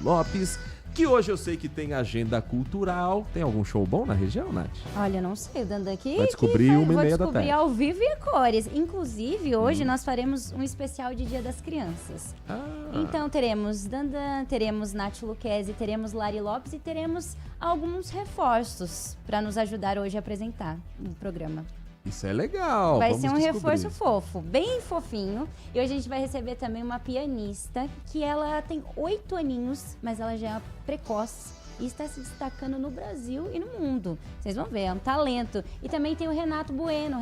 Lopes, que hoje eu sei que tem agenda cultural. Tem algum show bom na região, Nath? Olha, não sei, o Dandan aqui vai descobrir 1h30 da tarde. Vou descobrir ao vivo e a cores. Inclusive, hoje nós faremos um especial de Dia das Crianças. Então teremos Dandan, teremos Nath Luquezzi, teremos Lari Lopes e teremos alguns reforços para nos ajudar hoje a apresentar o programa. Isso é legal. Vai ser um reforço fofo, bem fofinho. E hoje a gente vai receber também uma pianista que ela tem 8 aninhos, mas ela já é precoce e está se destacando no Brasil e no mundo. Vocês vão ver, é um talento. E também tem o Renato Bueno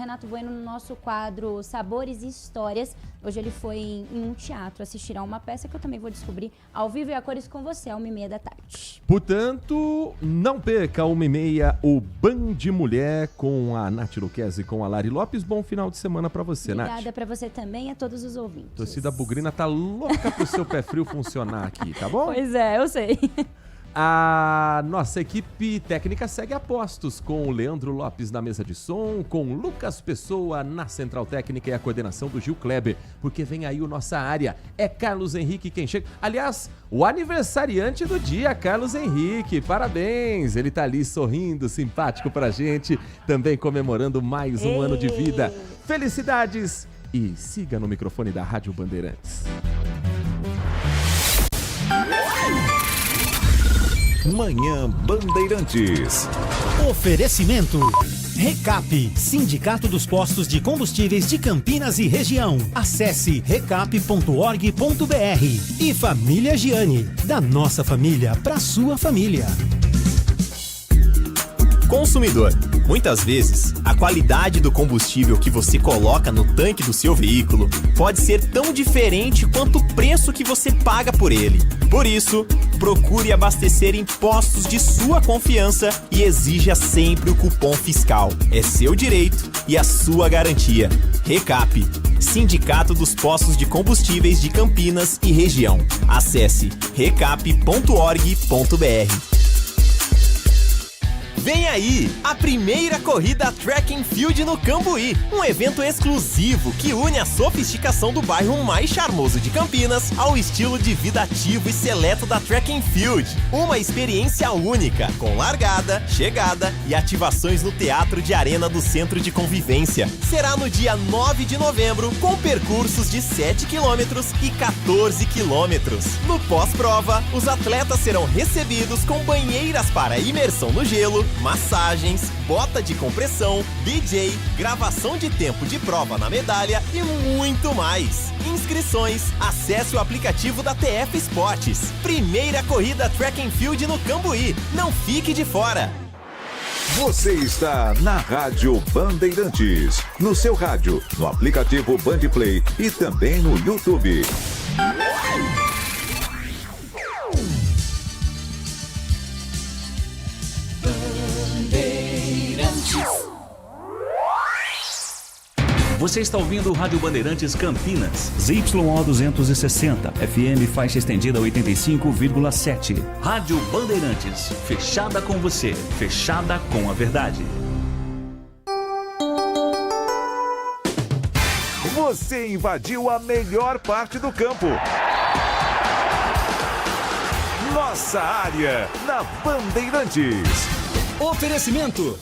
no nosso quadro Sabores e Histórias. Hoje ele foi em um teatro assistir a uma peça que eu também vou descobrir ao vivo e a cores com você, às 1h30 da tarde. Portanto, não perca 1h30 o Band Mulher com a Nath Luquezzi e com a Lari Lopes. Bom final de semana pra você, Nath. Obrigada pra você também e a todos os ouvintes. Torcida bugrina tá louca pro seu pé frio funcionar aqui, tá bom? Pois é, eu sei. A nossa equipe técnica segue a postos, com o Leandro Lopes na mesa de som, com Lucas Pessoa na central técnica e a coordenação do Gil Kleber, porque vem aí o Nossa Área. É Carlos Henrique quem chega. Aliás, o aniversariante do dia, Carlos Henrique, parabéns! Ele tá ali sorrindo, simpático pra gente, também comemorando mais um ano de vida. Felicidades! E siga no microfone da Rádio Bandeirantes. Manhã Bandeirantes. Oferecimento Recap, Sindicato dos Postos de Combustíveis de Campinas e Região. Acesse recap.org.br. E Família Giani, da nossa família para sua família. Consumidor, muitas vezes, a qualidade do combustível que você coloca no tanque do seu veículo pode ser tão diferente quanto o preço que você paga por ele. Por isso, procure abastecer em postos de sua confiança e exija sempre o cupom fiscal. É seu direito e a sua garantia. Recap, Sindicato dos Postos de Combustíveis de Campinas e Região. Acesse recap.org.br. Vem aí, a primeira corrida Track and Field no Cambuí, um evento exclusivo que une a sofisticação do bairro mais charmoso de Campinas ao estilo de vida ativo e seleto da Track and Field. Uma experiência única, com largada, chegada e ativações no Teatro de Arena do Centro de Convivência. Será no dia 9 de novembro, com percursos de 7 km e 14 km. No pós-prova, os atletas serão recebidos com banheiras para imersão no gelo, massagens, bota de compressão, DJ, gravação de tempo de prova na medalha e muito mais. Inscrições, acesse o aplicativo da TF Esportes. Primeira corrida Track and Field no Cambuí. Não fique de fora. Você está na Rádio Bandeirantes, no seu rádio, no aplicativo Bandplay e também no YouTube. Você está ouvindo o Rádio Bandeirantes Campinas, ZYO 260, FM faixa estendida 85,7. Rádio Bandeirantes, fechada com você, fechada com a verdade. Você invadiu a melhor parte do campo. Nossa Área, na Bandeirantes. Oferecimento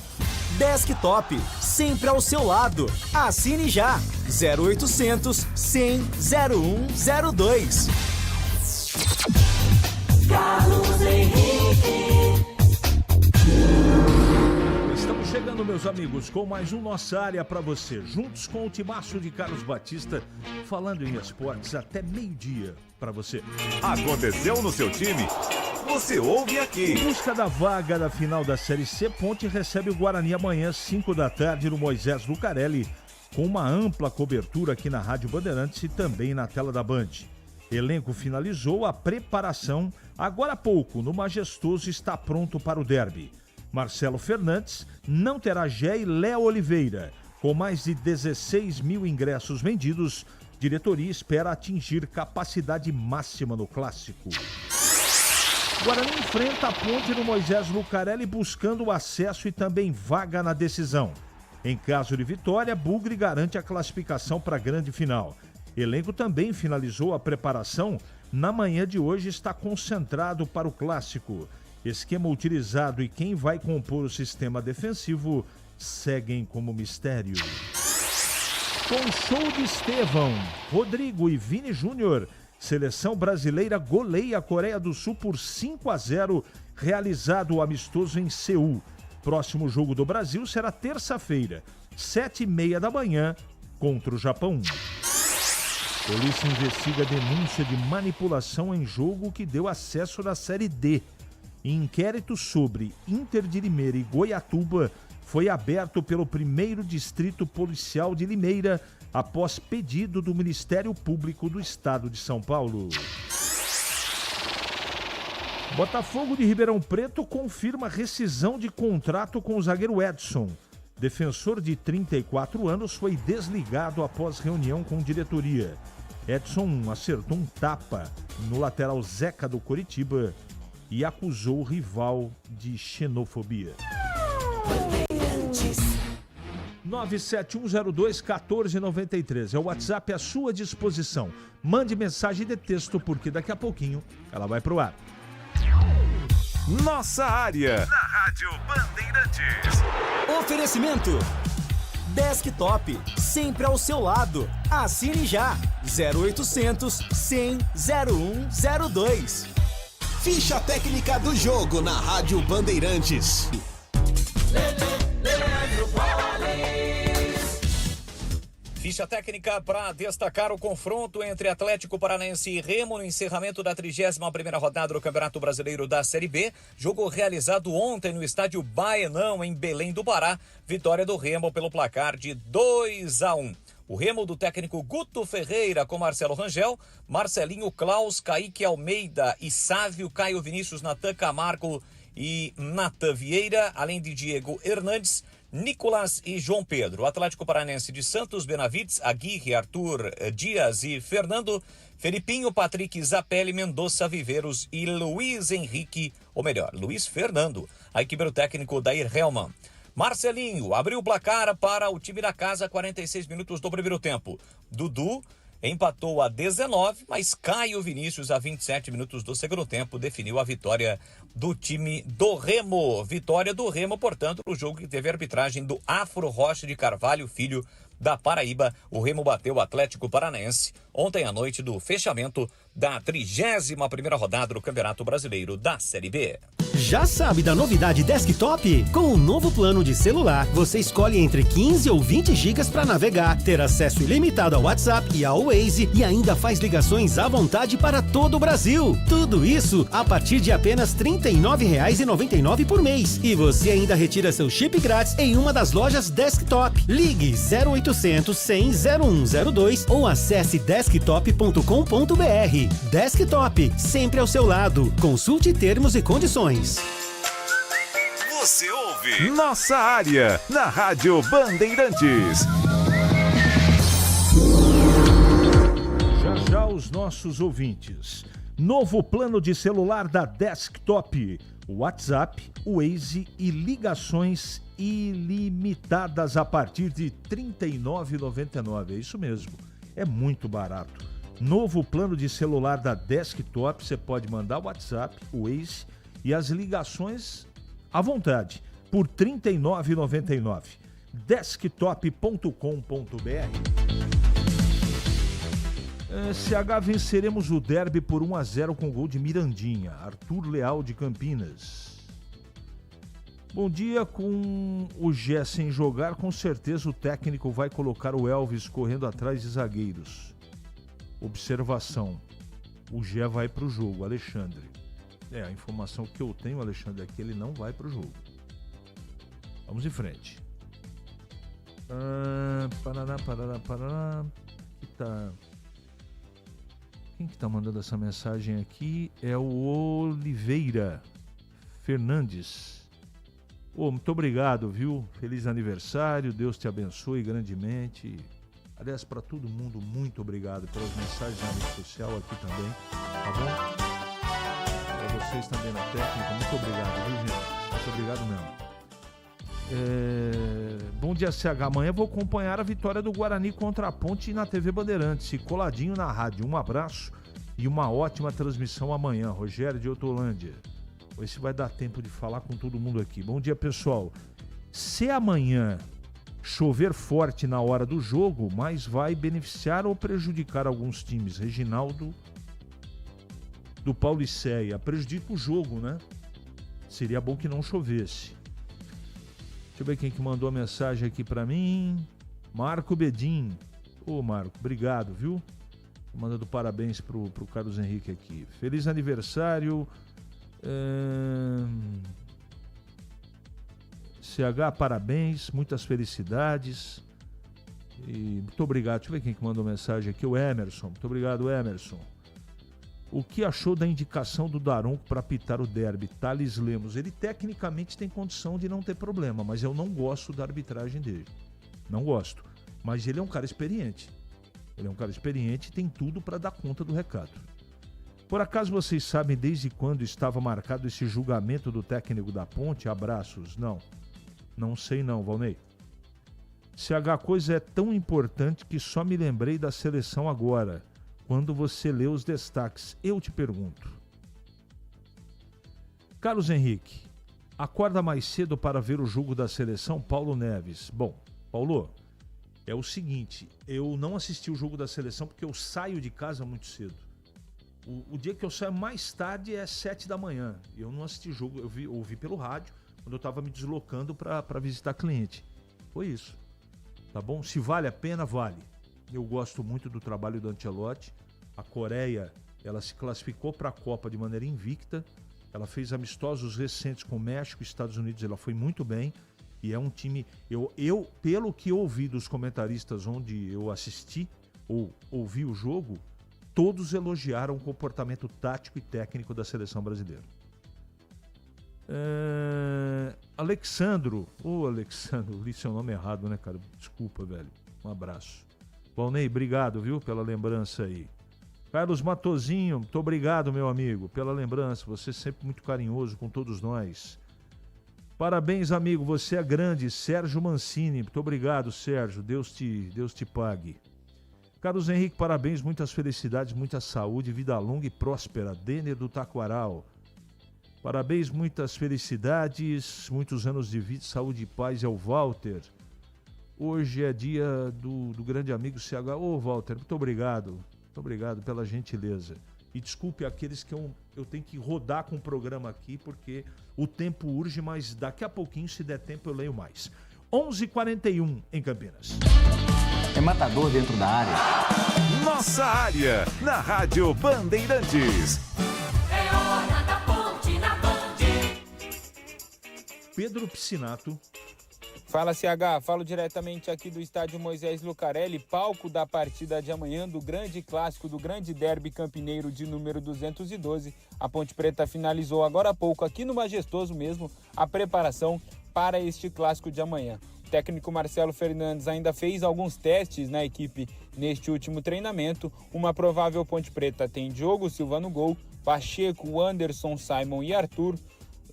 Desktop, sempre ao seu lado. Assine já. 0800 100 0102. Carlos Henrique. Estamos chegando, meus amigos, com mais um Nossa Área para você. Juntos com o timaço de Carlos Batista, falando em esportes até meio-dia para você. Aconteceu no seu time? Você ouve aqui. Em busca da vaga da final da Série C, Ponte recebe o Guarani amanhã, 5 da tarde, no Moisés Lucarelli, com uma ampla cobertura aqui na Rádio Bandeirantes e também na tela da Band. Elenco finalizou a preparação agora há pouco, no Majestoso, está pronto para o derby. Marcelo Fernandes não terá Gé e Léo Oliveira. Com mais de 16 mil ingressos vendidos, diretoria espera atingir capacidade máxima no clássico. Guarani enfrenta a Ponte no Moisés Lucarelli buscando o acesso e também vaga na decisão. Em caso de vitória, Bugre garante a classificação para a grande final. Elenco também finalizou a preparação na manhã de hoje está concentrado para o clássico. Esquema utilizado e quem vai compor o sistema defensivo seguem como mistério. Com show de Estevão, Rodrigo e Vini Júnior, seleção brasileira goleia a Coreia do Sul por 5-0, realizado o amistoso em Seul. Próximo jogo do Brasil será terça-feira, 7h30 da manhã, contra o Japão. Polícia investiga a denúncia de manipulação em jogo que deu acesso da Série D. Inquérito sobre Inter de Limeira e Goiatuba foi aberto pelo 1º Distrito Policial de Limeira após pedido do Ministério Público do Estado de São Paulo. Botafogo de Ribeirão Preto confirma rescisão de contrato com o zagueiro Edson. Defensor de 34 anos foi desligado após reunião com diretoria. Edson acertou um tapa no lateral Zeca do Coritiba e acusou o rival de xenofobia. 971021493 é o WhatsApp à sua disposição. Mande mensagem de texto porque daqui a pouquinho ela vai pro ar. Nossa área, na Rádio Bandeirantes. Oferecimento Desktop, sempre ao seu lado. Assine já, 0800 100 0102. Ficha técnica do jogo na Rádio Bandeirantes. Ficha técnica para destacar o confronto entre Atlético Paranaense e Remo no encerramento da 31ª rodada do Campeonato Brasileiro da Série B. Jogo realizado ontem no estádio Baenão, em Belém do Pará. Vitória do Remo pelo placar de 2-1. O Remo do técnico Guto Ferreira com Marcelo Rangel, Marcelinho, Klaus, Kaique Almeida e Sávio, Caio Vinícius, Natan Camargo e Natan Vieira, além de Diego Hernandes, Nicolas e João Pedro. O Atlético Paranaense de Santos, Benavides, Aguirre, Arthur Dias e Fernando, Felipinho, Patrick, Zapelli, Mendonça, Viveiros e Luiz Henrique, ou melhor, Luiz Fernando. A equipe do técnico Dair Helman. Marcelinho abriu o placar para o time da casa, 46 minutos do primeiro tempo. Dudu empatou a 19, mas Caio Vinícius, a 27 minutos do segundo tempo, definiu a vitória do time do Remo. Vitória do Remo, portanto, no jogo que teve a arbitragem do Afro Rocha de Carvalho, filho da Paraíba. O Remo bateu o Atlético Paranaense ontem à noite do fechamento da 31ª rodada do Campeonato Brasileiro da Série B. Já sabe da novidade Desktop? Com o novo plano de celular, você escolhe entre 15 ou 20 gigas para navegar, ter acesso ilimitado ao WhatsApp e ao Waze e ainda faz ligações à vontade para todo o Brasil. Tudo isso a partir de apenas R$ 39,99 por mês. E você ainda retira seu chip grátis em uma das lojas Desktop. Ligue 0800 100 0102 ou acesse desktop.com.br. Desktop, sempre ao seu lado. Consulte termos e condições. Você ouve Nossa Área, na Rádio Bandeirantes. Já os nossos ouvintes. Novo plano de celular da Desktop. WhatsApp, Waze e ligações ilimitadas a partir de R$ 39,99. É isso mesmo, é muito barato. Novo plano de celular da Desktop, você pode mandar o WhatsApp, o Waze e as ligações à vontade, por R$ 39,99. Desktop.com.br. SH, venceremos o derby por 1-0 com gol de Mirandinha. Arthur Leal de Campinas. Bom dia. Com o Gé sem jogar, com certeza o técnico vai colocar o Elvis correndo atrás de zagueiros. Observação, o Gé vai para o jogo, Alexandre. A informação que eu tenho, Alexandre, é que ele não vai para o jogo. Vamos em frente. Quem que tá mandando essa mensagem aqui é o Oliveira Fernandes. Muito obrigado, viu? Feliz aniversário, Deus te abençoe grandemente. Aliás, para todo mundo, muito obrigado pelas mensagens na rede social aqui também, tá bom? Para vocês também na técnica, muito obrigado, viu, gente? Muito obrigado mesmo. Bom dia, CH. Amanhã vou acompanhar a vitória do Guarani contra a Ponte na TV Bandeirantes e coladinho na rádio. Um abraço e uma ótima transmissão amanhã. Rogério de Hortolândia. Ver se vai dar tempo de falar com todo mundo aqui. Bom dia, pessoal. Se amanhã chover forte na hora do jogo, mas vai beneficiar ou prejudicar alguns times? Reginaldo do Pauliceia. Prejudica o jogo, né? Seria bom que não chovesse. Deixa eu ver quem que mandou a mensagem aqui pra mim. Marco Bedin. Ô, Marco, obrigado, viu? Mandando parabéns pro Carlos Henrique aqui. Feliz aniversário. CH, parabéns, muitas felicidades. E muito obrigado. Deixa eu ver quem que mandou mensagem aqui. O Emerson. Muito obrigado, Emerson. O que achou da indicação do Daronco para apitar o derby? Thales Lemos. Ele tecnicamente tem condição de não ter problema, mas eu não gosto da arbitragem dele. Não gosto. Mas ele é um cara experiente. Ele é um cara experiente e tem tudo para dar conta do recado. Por acaso vocês sabem desde quando estava marcado esse julgamento do técnico da Ponte? Abraços. Não. Não sei não, Valnei. CH, coisa é tão importante que só me lembrei da seleção agora. Quando você lê os destaques, eu te pergunto. Carlos Henrique, acorda mais cedo para ver o jogo da seleção? Paulo Neves. Bom, Paulo, é o seguinte, eu não assisti o jogo da seleção porque eu saio de casa muito cedo. O dia que eu saio mais tarde é 7 da manhã. Eu não assisti o jogo, eu ouvi pelo rádio, quando eu estava me deslocando para visitar cliente. Foi isso. Tá bom? Se vale a pena, vale. Eu gosto muito do trabalho do Ancelotti. A Coreia, ela se classificou para a Copa de maneira invicta. Ela fez amistosos recentes com o México e Estados Unidos. Ela foi muito bem. E é um time... Eu, pelo que eu ouvi dos comentaristas onde eu assisti ou ouvi o jogo, todos elogiaram o comportamento tático e técnico da seleção brasileira. Alexandro. Alexandro, li seu nome errado, né, cara? Desculpa, velho. Um abraço. Valnei, obrigado, viu, pela lembrança aí. Carlos Matozinho, muito obrigado, meu amigo, pela lembrança. Você é sempre muito carinhoso com todos nós. Parabéns, amigo, você é grande. Sérgio Mancini, muito obrigado, Sérgio. Deus te pague. Carlos Henrique, parabéns, muitas felicidades, muita saúde, vida longa e próspera. Denner do Taquaral. Parabéns, muitas felicidades, muitos anos de vida, saúde e paz. É o Walter. Hoje é dia do grande amigo CH. Walter, muito obrigado. Muito obrigado pela gentileza. E desculpe aqueles que eu tenho que rodar com o programa aqui, porque o tempo urge, mas daqui a pouquinho, se der tempo, eu leio mais. 11h41 em Campinas. É matador dentro da área. Nossa área, na Rádio Bandeirantes. É hora da Ponte na Band. Pedro Piscinato. Fala, CH, falo diretamente aqui do estádio Moisés Lucarelli, palco da partida de amanhã do grande clássico, do grande derby campineiro de número 212. A Ponte Preta finalizou agora há pouco, aqui no Majestoso mesmo, a preparação para este clássico de amanhã. O técnico Marcelo Fernandes ainda fez alguns testes na equipe neste último treinamento. Uma provável Ponte Preta tem Diogo Silva no gol, Pacheco, Anderson, Simon e Arthur,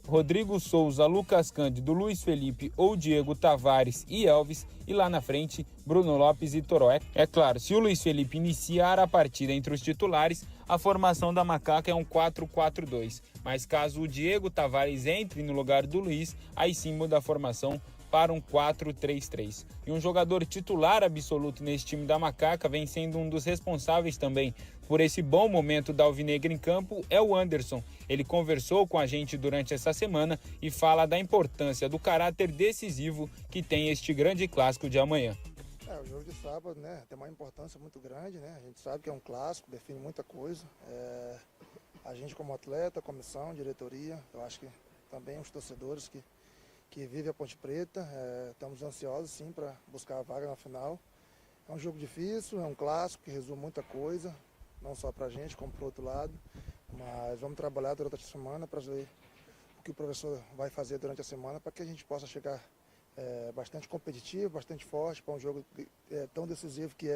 Rodrigo Souza, Lucas Cândido, Luiz Felipe ou Diego Tavares e Elvis, e lá na frente Bruno Lopes e Toró. É claro, se o Luiz Felipe iniciar a partida entre os titulares, a formação da Macaca é um 4-4-2, mas caso o Diego Tavares entre no lugar do Luiz, aí sim muda a formação para um 4-3-3. E um jogador titular absoluto nesse time da Macaca, vem sendo um dos responsáveis também por esse bom momento da Alvinegra em campo, é o Anderson. Ele conversou com a gente durante essa semana e fala da importância do caráter decisivo que tem este grande clássico de amanhã. O jogo de sábado, né, tem uma importância muito grande, né? A gente sabe que é um clássico, define muita coisa. A gente como atleta, comissão, diretoria, eu acho que também os torcedores que vivem a Ponte Preta, estamos ansiosos sim para buscar a vaga na final. É um jogo difícil, é um clássico que resume muita coisa, não só para a gente, como para o outro lado. Mas vamos trabalhar durante a semana para ver o que o professor vai fazer durante a semana para que a gente possa chegar bastante competitivo, bastante forte para um jogo tão decisivo que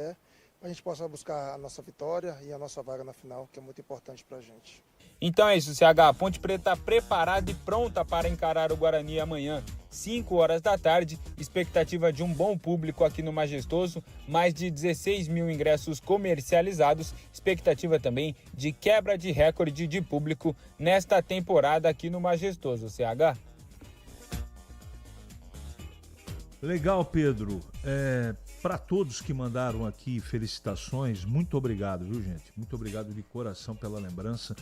para a gente possa buscar a nossa vitória e a nossa vaga na final, que é muito importante para a gente. Então é isso, CH. Ponte Preta preparada e pronta para encarar o Guarani amanhã, 5 horas da tarde. Expectativa de um bom público aqui no Majestoso, mais de 16 mil ingressos comercializados. Expectativa também de quebra de recorde de público nesta temporada aqui no Majestoso, CH. Legal, Pedro. Para todos que mandaram aqui felicitações, muito obrigado, viu, gente? Muito obrigado de coração pela lembrança.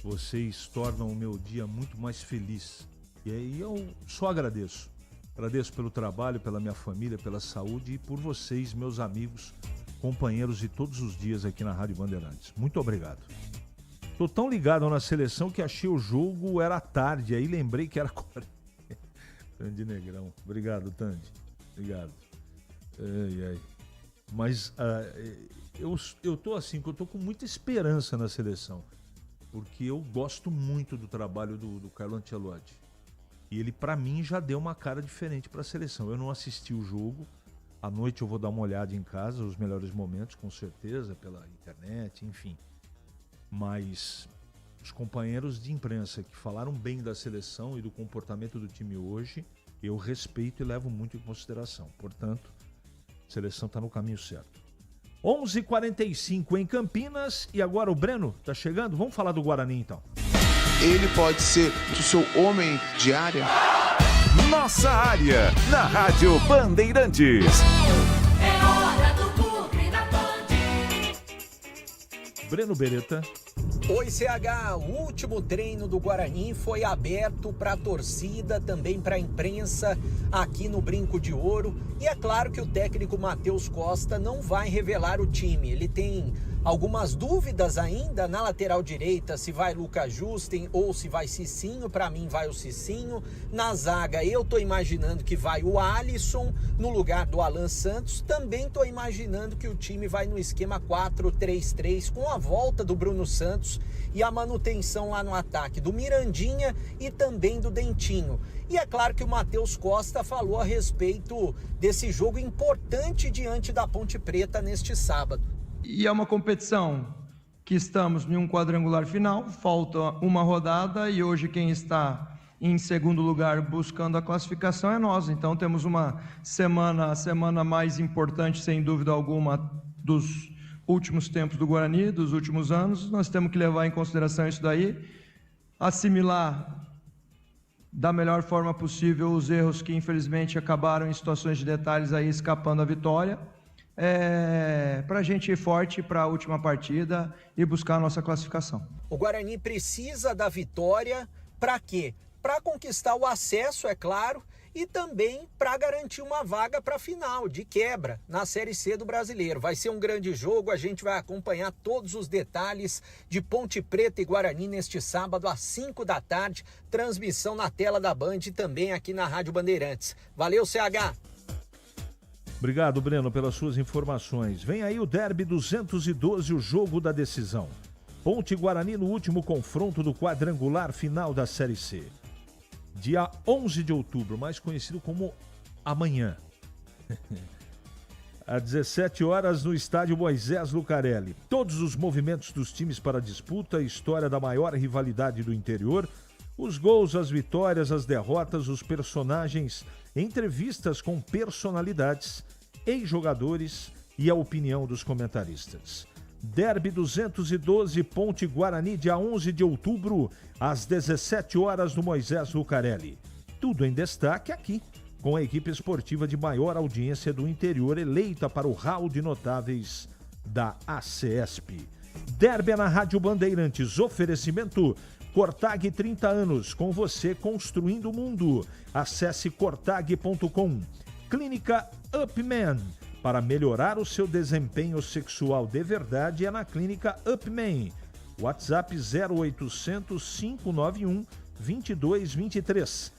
Vocês tornam o meu dia muito mais feliz. E aí eu só agradeço. Agradeço pelo trabalho, pela minha família, pela saúde e por vocês, meus amigos, companheiros de todos os dias aqui na Rádio Bandeirantes. Muito obrigado. Tô tão ligado na seleção que achei o jogo era tarde, aí lembrei que era 40. Tandy Negrão. Obrigado, Tandy. Obrigado. Mas eu tô assim, eu tô com muita esperança na seleção. Porque eu gosto muito do trabalho do Carlo Ancelotti. E ele, pra mim, já deu uma cara diferente pra seleção. Eu não assisti o jogo. À noite eu vou dar uma olhada em casa, os melhores momentos, com certeza, pela internet, enfim. Mas os companheiros de imprensa que falaram bem da seleção e do comportamento do time hoje, eu respeito e levo muito em consideração. Portanto, a seleção tá no caminho certo. 11h45 em Campinas e agora o Breno tá chegando. Vamos falar do Guarani então. Ele pode ser o seu homem de área? Nossa área, na Rádio Bandeirantes. É hora do Bugre da Band. Breno Beretta. Oi, CH. O último treino do Guarani foi aberto para a torcida, também para a imprensa aqui no Brinco de Ouro. E é claro que o técnico Matheus Costa não vai revelar o time. Ele tem algumas dúvidas ainda na lateral direita, se vai Lucas Justen ou se vai Cicinho. Para mim vai o Cicinho. Na zaga eu tô imaginando que vai o Alisson no lugar do Alan Santos. Também tô imaginando que o time vai no esquema 4-3-3 com a volta do Bruno Santos e a manutenção lá no ataque do Mirandinha e também do Dentinho. E é claro que o Matheus Costa falou a respeito desse jogo importante diante da Ponte Preta neste sábado. E é uma competição que estamos em um quadrangular final, falta uma rodada e hoje quem está em segundo lugar buscando a classificação é nós. Então temos uma semana, a semana mais importante, sem dúvida alguma, dos últimos tempos do Guarani, dos últimos anos. Nós temos que levar em consideração isso daí, assimilar da melhor forma possível os erros que infelizmente acabaram em situações de detalhes aí escapando a vitória. Para a gente ir forte para a última partida e buscar a nossa classificação. O Guarani precisa da vitória para quê? Para conquistar o acesso, é claro, e também para garantir uma vaga para a final, de quebra, na Série C do Brasileiro. Vai ser um grande jogo, a gente vai acompanhar todos os detalhes de Ponte Preta e Guarani neste sábado às 5 da tarde, transmissão na tela da Band e também aqui na Rádio Bandeirantes. Valeu, CH! Obrigado, Breno, pelas suas informações. Vem aí o Derby 212, o jogo da decisão. Ponte Guarani no último confronto do quadrangular final da Série C. Dia 11 de outubro, mais conhecido como amanhã. Às 17 horas no estádio Moisés Lucarelli. Todos os movimentos dos times para a disputa, a história da maior rivalidade do interior, os gols, as vitórias, as derrotas, os personagens, entrevistas com personalidades, ex-jogadores e a opinião dos comentaristas. Derby 212, Ponte Guarani, dia 11 de outubro, às 17 horas no Moisés Lucarelli. Tudo em destaque aqui, com a equipe esportiva de maior audiência do interior, eleita para o hall de notáveis da ACESP. Derby é na Rádio Bandeirantes, oferecimento Cortag 30 anos, com você construindo o mundo. Acesse cortag.com. Clínica Upman. Para melhorar o seu desempenho sexual de verdade é na Clínica Upman. WhatsApp 0800 591 2223.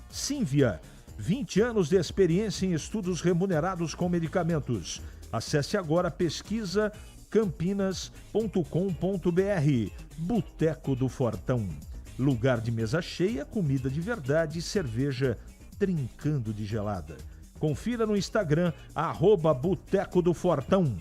Sínvia, 20 anos de experiência em estudos remunerados com medicamentos. Acesse agora pesquisacampinas.com.br. Boteco do Fortão. Lugar de mesa cheia, comida de verdade e cerveja trincando de gelada. Confira no Instagram, @Boteco do Fortão.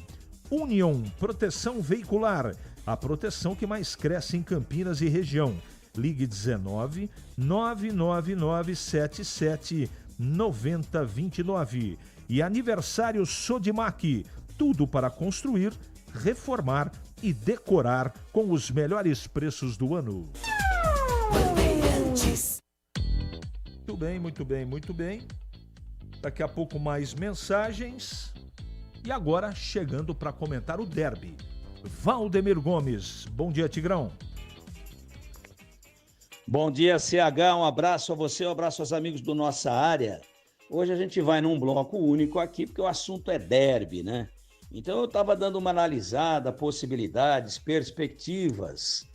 Union Proteção Veicular. a proteção que mais cresce em Campinas e região. Ligue 19 999 77 9029. E aniversário Sodimac, tudo para construir, reformar e decorar com os melhores preços do ano. Muito bem, muito bem, muito bem. Daqui a pouco mais mensagens. E agora chegando para comentar o derby, Valdemir Gomes. Bom dia, Tigrão. Bom dia, CH. Um abraço a você, um abraço aos amigos do Nossa Área. Hoje a gente vai num bloco único aqui, porque o assunto é derby, né? Então eu estava dando uma analisada, possibilidades, perspectivas,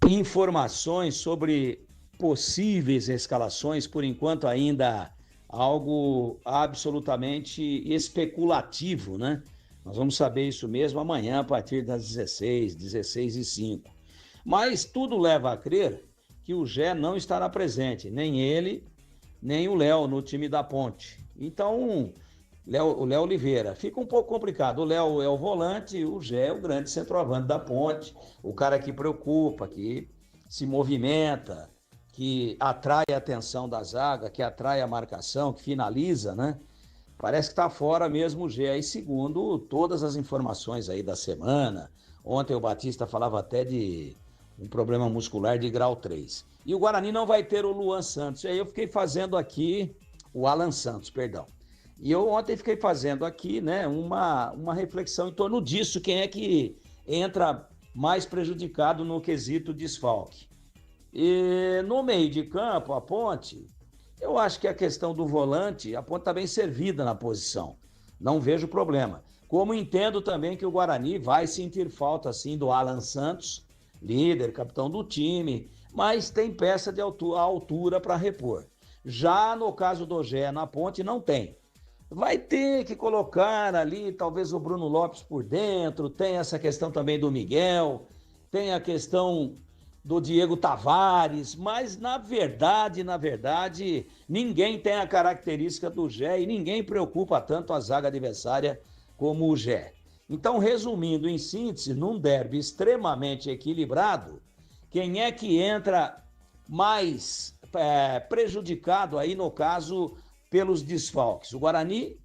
informações sobre possíveis escalações, por enquanto ainda algo absolutamente especulativo, né? Nós vamos saber isso mesmo amanhã a partir das 16h05. Mas tudo leva a crer que o Gé não estará presente, nem ele, nem o Léo no time da Ponte. Então, o Léo Oliveira, fica um pouco complicado. O Léo é o volante, o Gé é o grande centroavante da Ponte, o cara que preocupa, que se movimenta, que atrai a atenção da zaga, que atrai a marcação, que finaliza, né? Parece que está fora mesmo o Gé, e segundo todas as informações aí da semana. Ontem o Batista falava até de um problema muscular de grau 3. E o Guarani não vai ter o Luan Santos. E aí eu fiquei fazendo aqui, o Alan Santos, perdão. E eu ontem fiquei fazendo aqui, né, uma reflexão em torno disso, quem é que entra mais prejudicado no quesito desfalque. E no meio de campo, a Ponte, eu acho que a questão do volante, a Ponte está bem servida na posição. Não vejo problema. Como entendo também que o Guarani vai sentir falta, assim, do Alan Santos, líder, capitão do time, mas tem peça de altura para repor. Já no caso do Gé na Ponte, não tem. Vai ter que colocar ali, talvez, o Bruno Lopes por dentro, tem essa questão também do Miguel, tem a questão do Diego Tavares, mas na verdade, ninguém tem a característica do Gé e ninguém preocupa tanto a zaga adversária como o Gé. Então, resumindo em síntese, num derby extremamente equilibrado, quem é que entra mais prejudicado aí, no caso, pelos desfalques? O Guarani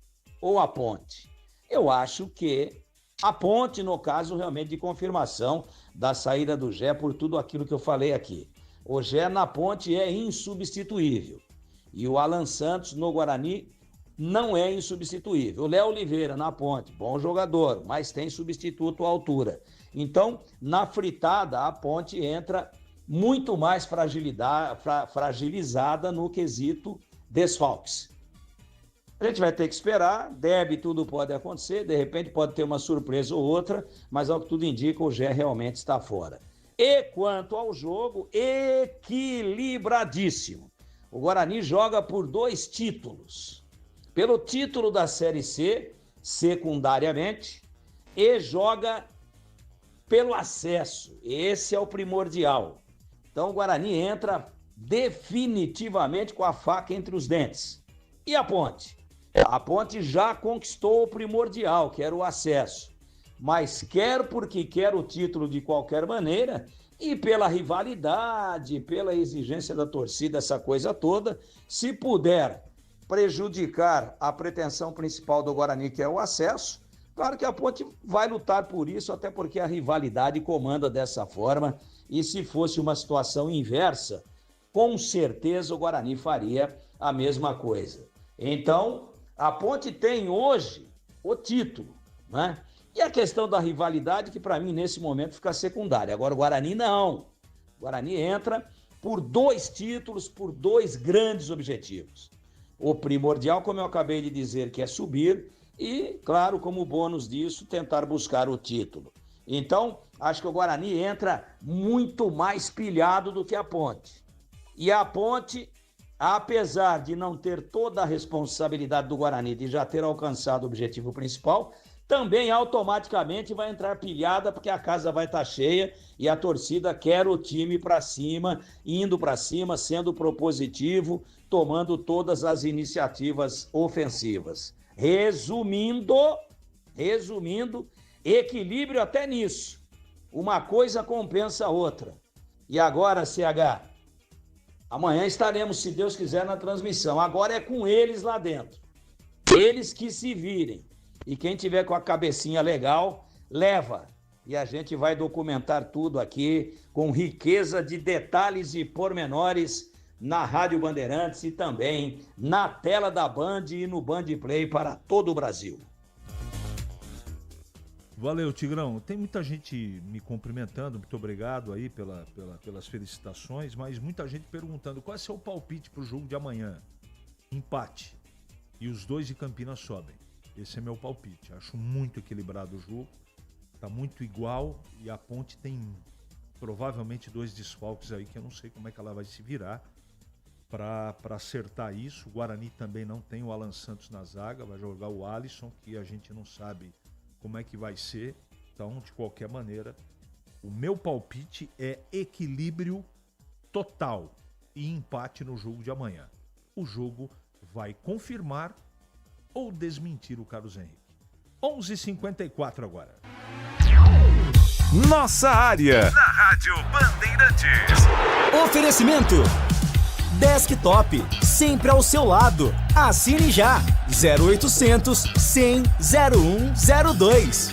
ou a Ponte? Eu acho que a Ponte, no caso, realmente de confirmação da saída do Gé por tudo aquilo que eu falei aqui. O Gé na Ponte é insubstituível. E o Alan Santos no Guarani não é insubstituível. O Léo Oliveira na Ponte, bom jogador, mas tem substituto à altura. Então, na fritada, a Ponte entra muito mais fragilizada no quesito desfalques. A gente vai ter que esperar, derby, tudo pode acontecer, de repente pode ter uma surpresa ou outra, mas ao que tudo indica, o Gé realmente está fora. E quanto ao jogo, equilibradíssimo. O Guarani joga por 2 títulos. Pelo título da Série C, secundariamente, e joga pelo acesso. Esse é o primordial. Então o Guarani entra definitivamente com a faca entre os dentes. E a Ponte? A Ponte já conquistou o primordial, que era o acesso. Mas quer porque quer o título de qualquer maneira, e pela rivalidade, pela exigência da torcida, essa coisa toda, se puder prejudicar a pretensão principal do Guarani, que é o acesso, claro que a Ponte vai lutar por isso, até porque a rivalidade comanda dessa forma, e se fosse uma situação inversa, com certeza o Guarani faria a mesma coisa. Então, a Ponte tem hoje o título, né? E a questão da rivalidade, que para mim nesse momento fica secundária. Agora o Guarani não. O Guarani entra por 2 títulos, por 2 grandes objetivos. O primordial, como eu acabei de dizer, que é subir, e, claro, como bônus disso, tentar buscar o título. Então, acho que o Guarani entra muito mais pilhado do que a Ponte. E a Ponte, apesar de não ter toda a responsabilidade do Guarani de já ter alcançado o objetivo principal, também automaticamente vai entrar pilhada, porque a casa vai estar cheia e a torcida quer o time para cima, indo para cima, sendo propositivo, tomando todas as iniciativas ofensivas. Resumindo, equilíbrio até nisso. Uma coisa compensa a outra. E agora, CH, amanhã estaremos, se Deus quiser, na transmissão. Agora é com eles lá dentro. Eles que se virem. E quem tiver com a cabecinha legal, leva. E a gente vai documentar tudo aqui com riqueza de detalhes e pormenores na Rádio Bandeirantes e também na tela da Band e no Band Play para todo o Brasil. Valeu, Tigrão. Tem muita gente me cumprimentando, muito obrigado aí pelas felicitações, mas muita gente perguntando qual é seu palpite para o jogo de amanhã. Empate. E os dois de Campinas sobem. Esse é meu palpite. Acho muito equilibrado o jogo. Tá muito igual e a Ponte tem provavelmente 2 desfalques aí que eu não sei como é que ela vai se virar para acertar isso. O Guarani também não tem o Alan Santos na zaga, vai jogar o Alisson, que a gente não sabe como é que vai ser. Então, de qualquer maneira, o meu palpite é equilíbrio total e empate no jogo de amanhã. O jogo vai confirmar ou desmentir o Carlos Henrique. 11h54 agora. Nossa área, na Rádio Bandeirantes. Oferecimento Desktop, sempre ao seu lado. Assine já. 0800 100 0102.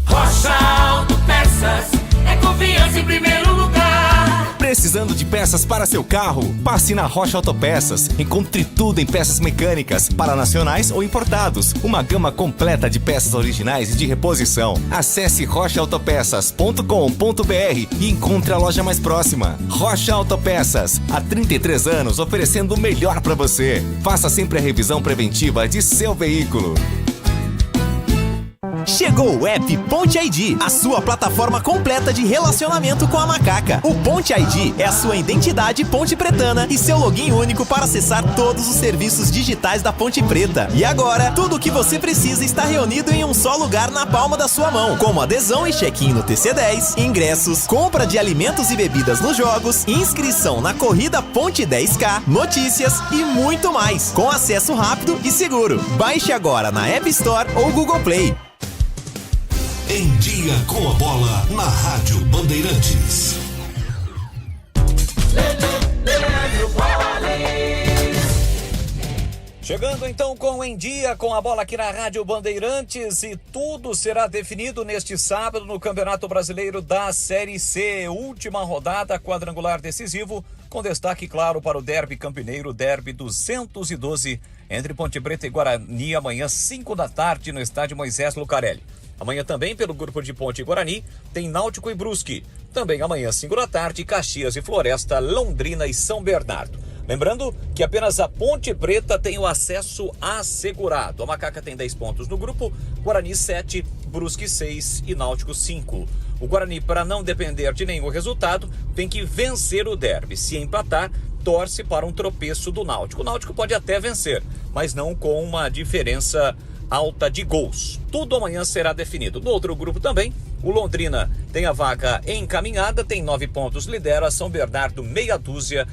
Rocha Autopeças, é confiança em primeiro lugar. Precisando de peças para seu carro? Passe na Rocha Autopeças. Encontre tudo em peças mecânicas, para nacionais ou importados. Uma gama completa de peças originais e de reposição. Acesse rochaautopeças.com.br e encontre a loja mais próxima. Rocha Autopeças, há 33 anos oferecendo o melhor para você. Faça sempre a revisão preventiva de seu veículo. Chegou o app Ponte ID, a sua plataforma completa de relacionamento com a macaca. O Ponte ID é a sua identidade ponte pretana e seu login único para acessar todos os serviços digitais da Ponte Preta. E agora, tudo o que você precisa está reunido em um só lugar na palma da sua mão, como adesão e check-in no TC10, ingressos, compra de alimentos e bebidas nos jogos, inscrição na corrida Ponte 10K, notícias e muito mais, com acesso rápido e seguro. Baixe agora na App Store ou Google Play. Em Dia com a Bola, na Rádio Bandeirantes. Chegando então com Em Dia com a Bola aqui na Rádio Bandeirantes, e tudo será definido neste sábado no Campeonato Brasileiro da Série C. Última rodada, quadrangular decisivo, com destaque claro para o Derby Campineiro, Derby 212, entre Ponte Preta e Guarani, amanhã 5 da tarde no estádio Moisés Lucarelli. Amanhã também, pelo grupo de Ponte e Guarani, tem Náutico e Brusque. Também amanhã, 5 da tarde, Caxias e Floresta, Londrina e São Bernardo. Lembrando que apenas a Ponte Preta tem o acesso assegurado. A Macaca tem 10 pontos no grupo, Guarani 7, Brusque 6 e Náutico 5. O Guarani, para não depender de nenhum resultado, tem que vencer o derby. Se empatar, torce para um tropeço do Náutico. O Náutico pode até vencer, mas não com uma diferença alta de gols. Tudo amanhã será definido. No outro grupo também, o Londrina tem a vaga encaminhada, tem 9 pontos, lidera. São Bernardo meia dúzia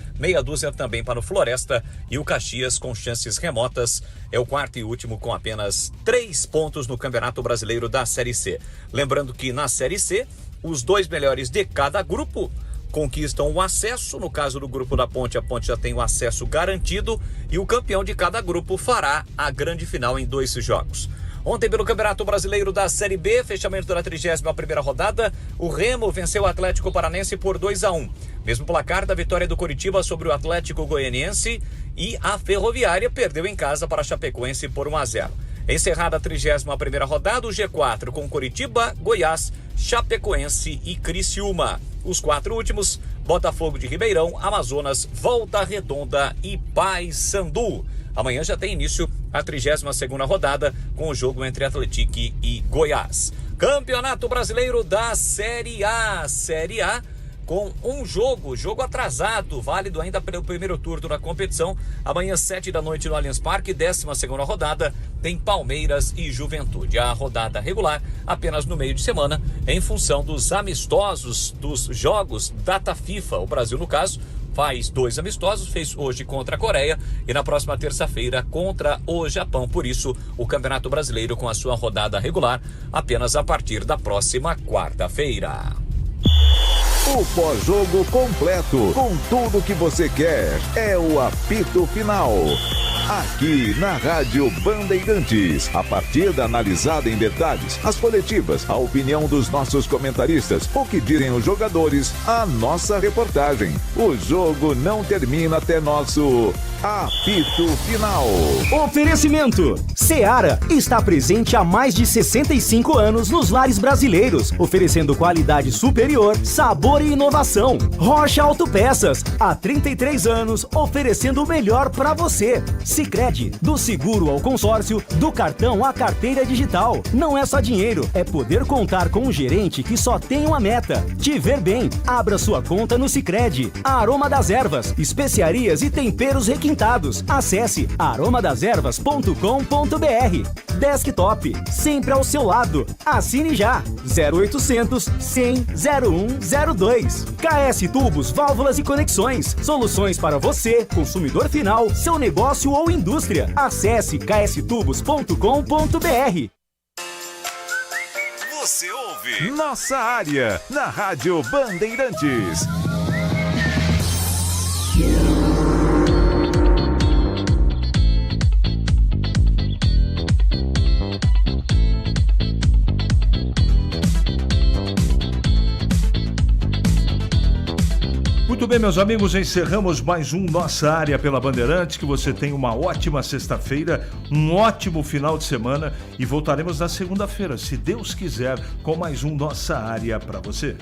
também para o Floresta, e o Caxias com chances remotas é o quarto e último com apenas 3 pontos no Campeonato Brasileiro da Série C. Lembrando que na Série C, os 2 melhores de cada grupo conquistam o acesso. No caso do grupo da Ponte, a Ponte já tem o acesso garantido, e o campeão de cada grupo fará a grande final em 2 jogos. Ontem, pelo Campeonato Brasileiro da Série B, fechamento da 31ª rodada, o Remo venceu o Atlético Paranense por 2-1. Mesmo placar da vitória do Coritiba sobre o Atlético Goianiense, e a Ferroviária perdeu em casa para a Chapecoense por 1-0. Encerrada a 31ª rodada, o G4 com Coritiba, Goiás, Chapecoense e Criciúma. Os 4 últimos, Botafogo de Ribeirão, Amazonas, Volta Redonda e Paysandu. Amanhã já tem início a 32ª rodada com o jogo entre Atlético e Goiás. Campeonato Brasileiro da Série A. Série A com um jogo atrasado, válido ainda pelo primeiro turno da competição. Amanhã, 7 da noite no Allianz Parque, 12ª rodada, tem Palmeiras e Juventude. A rodada regular apenas no meio de semana, em função dos amistosos dos jogos data FIFA. O Brasil, no caso, faz 2 amistosos, fez hoje contra a Coreia e na próxima terça-feira contra o Japão. Por isso, o Campeonato Brasileiro com a sua rodada regular apenas a partir da próxima quarta-feira. O pós-jogo completo, com tudo que você quer, é o apito final. Aqui na Rádio Bandeirantes, a partida analisada em detalhes, as coletivas, a opinião dos nossos comentaristas, o que dizem os jogadores, a nossa reportagem. O jogo não termina até nosso apito final. Oferecimento: Seara está presente há mais de 65 anos nos lares brasileiros, oferecendo qualidade superior, sabor e inovação. Rocha Autopeças, há 33 anos, oferecendo o melhor para você. Sicredi, do seguro ao consórcio, do cartão à carteira digital. Não é só dinheiro, é poder contar com um gerente que só tem uma meta: te ver bem. Abra sua conta no Sicredi. Aroma das Ervas, especiarias e temperos requintados. Acesse aromadeservas.com.br. Desktop, sempre ao seu lado. Assine já. 0800 100 0102. KS Tubos, Válvulas e Conexões. Soluções para você, consumidor final, seu negócio ou indústria. Acesse kstubos.com.br. Você ouve Nossa Área, na Rádio Bandeirantes. Muito bem, meus amigos, encerramos mais um Nossa Área pela Bandeirantes. Que você tenha uma ótima sexta-feira, um ótimo final de semana e voltaremos na segunda-feira, se Deus quiser, com mais um Nossa Área para você.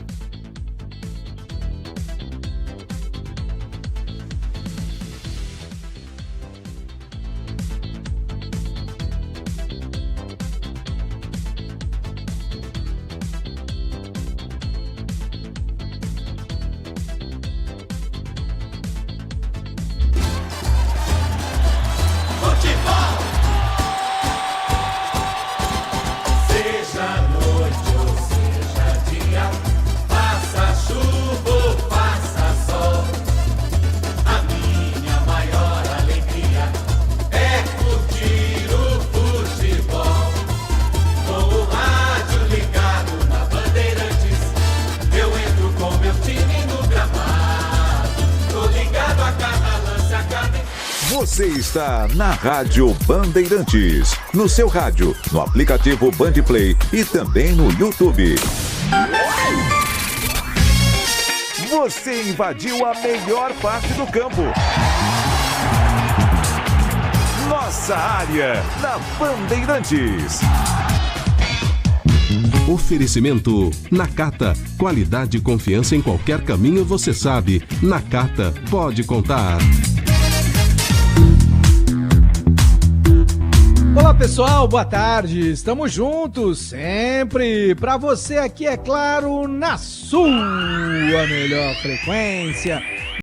Você está na Rádio Bandeirantes, no seu rádio, no aplicativo Bandplay e também no YouTube. Você invadiu a melhor parte do campo. Nossa Área, na Bandeirantes. Oferecimento Nakata. Qualidade e confiança em qualquer caminho, você sabe. Nakata, pode contar. Olá pessoal, boa tarde, estamos juntos sempre para você aqui, é claro, na sua melhor frequência,